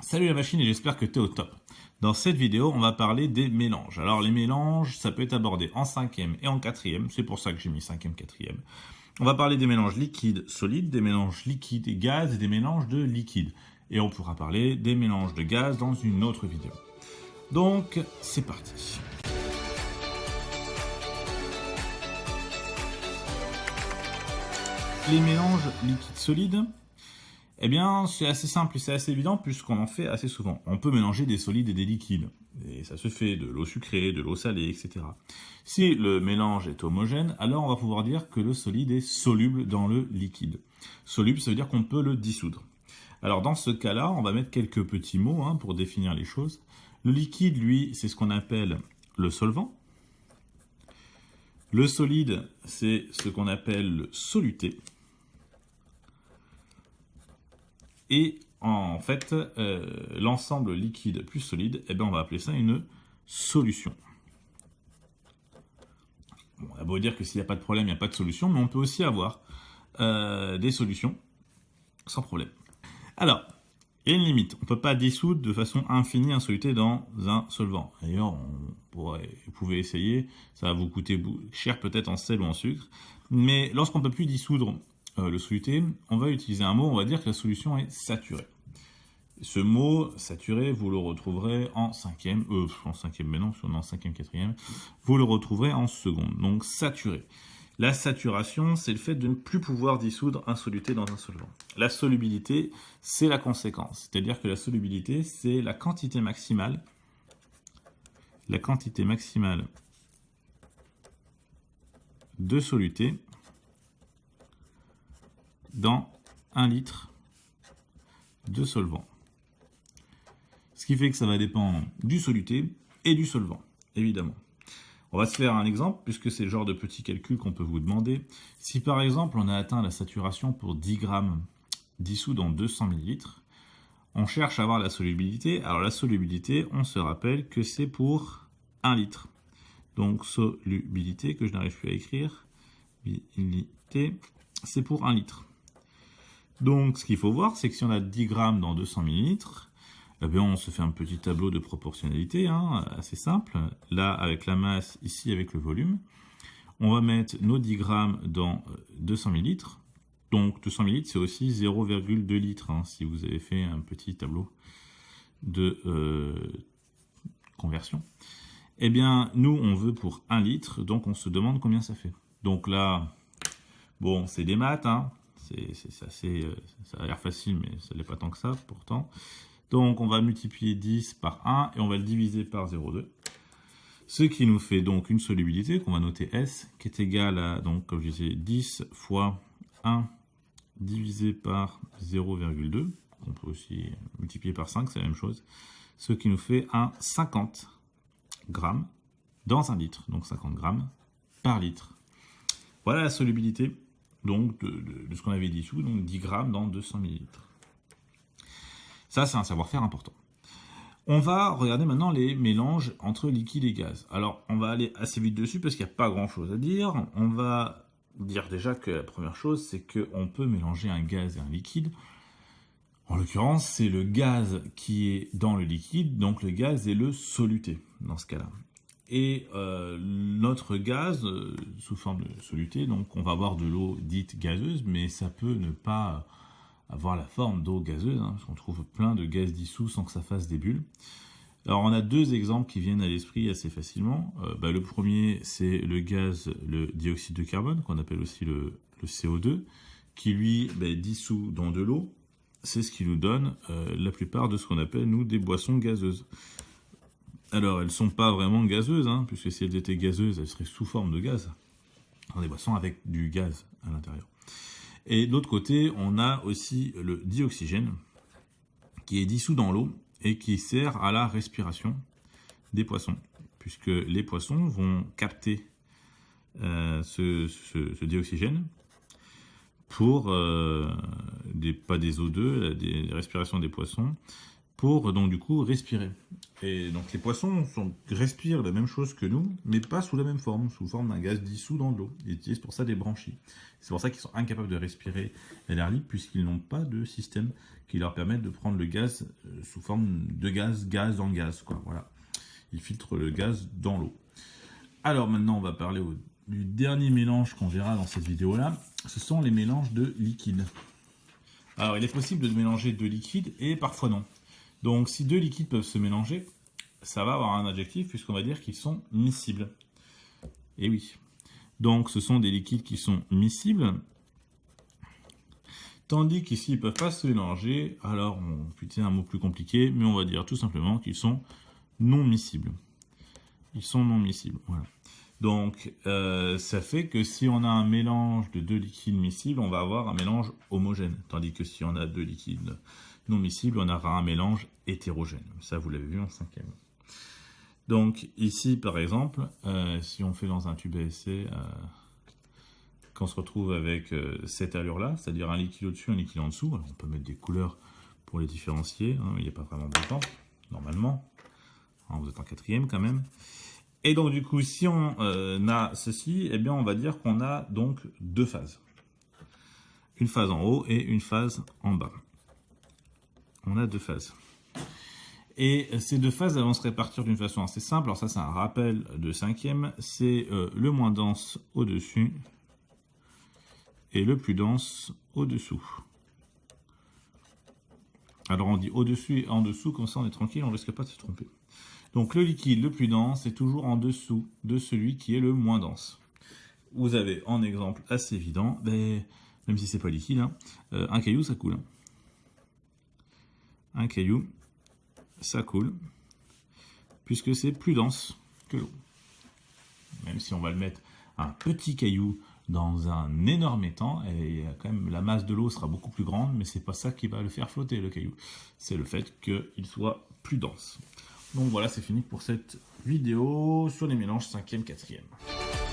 Salut la machine et j'espère que tu es au top. Dans cette vidéo, on va parler des mélanges. Alors les mélanges, ça peut être abordé en cinquième et en quatrième, c'est pour ça que j'ai mis cinquième, quatrième. On va parler des mélanges liquides solides, des mélanges liquides et gaz et des mélanges de liquides. Et on pourra parler des mélanges de gaz dans une autre vidéo. Donc, c'est parti. Les mélanges liquides solides, eh bien, c'est assez simple et c'est assez évident puisqu'on en fait assez souvent. On peut mélanger des solides et des liquides. Et ça se fait de l'eau sucrée, de l'eau salée, etc. Si le mélange est homogène, alors on va pouvoir dire que le solide est soluble dans le liquide. Soluble, ça veut dire qu'on peut le dissoudre. Alors dans ce cas-là, on va mettre quelques petits mots pour définir les choses. Le liquide, lui, c'est ce qu'on appelle le solvant. Le solide, c'est ce qu'on appelle le soluté. Et en fait, l'ensemble liquide plus solide, on va appeler ça une solution. Bon, on a beau dire que s'il n'y a pas de problème, il n'y a pas de solution, mais on peut aussi avoir des solutions sans problème. Alors, il y a une limite. On ne peut pas dissoudre de façon infinie un soluté dans un solvant. D'ailleurs, vous pouvez essayer, ça va vous coûter cher peut-être en sel ou en sucre. Mais lorsqu'on ne peut plus dissoudre le soluté, on va utiliser un mot, on va dire que la solution est saturée. Ce mot saturé, vous le retrouverez en cinquième, mais non, en cinquième, quatrième, vous le retrouverez en seconde. Donc saturé. La saturation, c'est le fait de ne plus pouvoir dissoudre un soluté dans un solvant. La solubilité, c'est la conséquence. C'est-à-dire que la solubilité, c'est la quantité maximale de soluté dans 1 litre de solvant. Ce qui fait que ça va dépendre du soluté et du solvant, évidemment. On va se faire un exemple, puisque c'est le genre de petit calcul qu'on peut vous demander. Si par exemple, on a atteint la saturation pour 10 grammes dissous dans 200 ml, on cherche à avoir la solubilité. Alors la solubilité, on se rappelle que c'est pour 1 litre. Donc solubilité, que je n'arrive plus à écrire, c'est pour 1 litre. Donc ce qu'il faut voir, c'est que si on a 10 grammes dans 200 ml, on se fait un petit tableau de proportionnalité, assez simple. Là, avec la masse, ici avec le volume. On va mettre nos 10 grammes dans 200 ml. Donc 200 ml, c'est aussi 0,2 litres, si vous avez fait un petit tableau de conversion. Eh bien, nous, on veut pour 1 litre, donc on se demande combien ça fait. Donc là, bon, c'est des maths, c'est assez, ça a l'air facile, mais ça n'est pas tant que ça, pourtant. Donc, on va multiplier 10 par 1 et on va le diviser par 0,2. Ce qui nous fait donc une solubilité qu'on va noter S, qui est égale à, donc, comme je disais, 10 fois 1 divisé par 0,2. On peut aussi multiplier par 5, c'est la même chose. Ce qui nous fait un 50 grammes dans 1 litre. Donc 50 grammes par litre. Voilà la solubilité donc, de ce qu'on avait dissous, donc 10 grammes dans 200 millilitres. Ça, c'est un savoir-faire important. On va regarder maintenant les mélanges entre liquide et gaz. Alors, on va aller assez vite dessus parce qu'il n'y a pas grand-chose à dire. On va dire déjà que la première chose, c'est qu'on peut mélanger un gaz et un liquide. En l'occurrence, c'est le gaz qui est dans le liquide, donc le gaz est le soluté dans ce cas-là. Et notre gaz, sous forme de soluté, donc on va avoir de l'eau dite gazeuse, mais ça peut ne pas avoir la forme d'eau gazeuse, parce qu'on trouve plein de gaz dissous sans que ça fasse des bulles. Alors on a deux exemples qui viennent à l'esprit assez facilement. Le premier, c'est le gaz, le dioxyde de carbone, qu'on appelle aussi le CO2, qui lui dissout dans de l'eau. C'est ce qui nous donne la plupart de ce qu'on appelle, nous, des boissons gazeuses. Alors, elles ne sont pas vraiment gazeuses, puisque si elles étaient gazeuses, elles seraient sous forme de gaz. Dans des boissons avec du gaz à l'intérieur. Et de l'autre côté, on a aussi le dioxygène, qui est dissous dans l'eau et qui sert à la respiration des poissons, puisque les poissons vont capter ce dioxygène pour, pas des O2, des respirations des poissons, pour donc du coup respirer. Et donc les poissons respirent la même chose que nous, mais pas sous la même forme, sous forme d'un gaz dissous dans de l'eau. Ils utilisent pour ça des branchies. C'est pour ça qu'ils sont incapables de respirer l'air libre, puisqu'ils n'ont pas de système qui leur permette de prendre le gaz sous forme de gaz dans le gaz, quoi. Voilà. Ils filtrent le gaz dans l'eau. Alors maintenant, on va parler du dernier mélange qu'on verra dans cette vidéo-là. Ce sont les mélanges de liquides. Alors, il est possible de mélanger deux liquides et parfois non. Donc, si deux liquides peuvent se mélanger, ça va avoir un adjectif puisqu'on va dire qu'ils sont miscibles. Et oui. Donc, ce sont des liquides qui sont miscibles. Tandis qu'ici, ils ne peuvent pas se mélanger. Alors, on peut utiliser un mot plus compliqué, mais on va dire tout simplement qu'ils sont non miscibles. Ils sont non miscibles, voilà. Donc, ça fait que si on a un mélange de deux liquides miscibles, on va avoir un mélange homogène. Tandis que si on a deux liquides non miscibles, on aura un mélange hétérogène. Ça, vous l'avez vu en 5e. Donc, ici, par exemple, si on fait dans un tube à essai, qu'on se retrouve avec cette allure-là, c'est-à-dire un liquide au-dessus, un liquide en dessous, alors on peut mettre des couleurs pour les différencier, hein, il n'y a pas vraiment besoin, normalement. Hein, vous êtes en 4e quand même. Et donc du coup, si on a ceci, eh bien on va dire qu'on a donc deux phases. Une phase en haut et une phase en bas. On a deux phases. Et ces deux phases, elles vont se répartir d'une façon assez simple. Alors ça, c'est un rappel de 5e. C'est le moins dense au-dessus et le plus dense au-dessous. Alors on dit au-dessus et en dessous, comme ça on est tranquille, on ne risque pas de se tromper. Donc le liquide le plus dense est toujours en dessous de celui qui est le moins dense. Vous avez en exemple assez évident, même si c'est pas liquide, hein, un caillou ça coule. Un caillou ça coule, puisque c'est plus dense que l'eau. Même si on va le mettre un petit caillou dans un énorme étang, et quand même la masse de l'eau sera beaucoup plus grande, mais c'est pas ça qui va le faire flotter le caillou. C'est le fait qu'il soit plus dense. Donc voilà, c'est fini pour cette vidéo sur les mélanges 5e, 4e.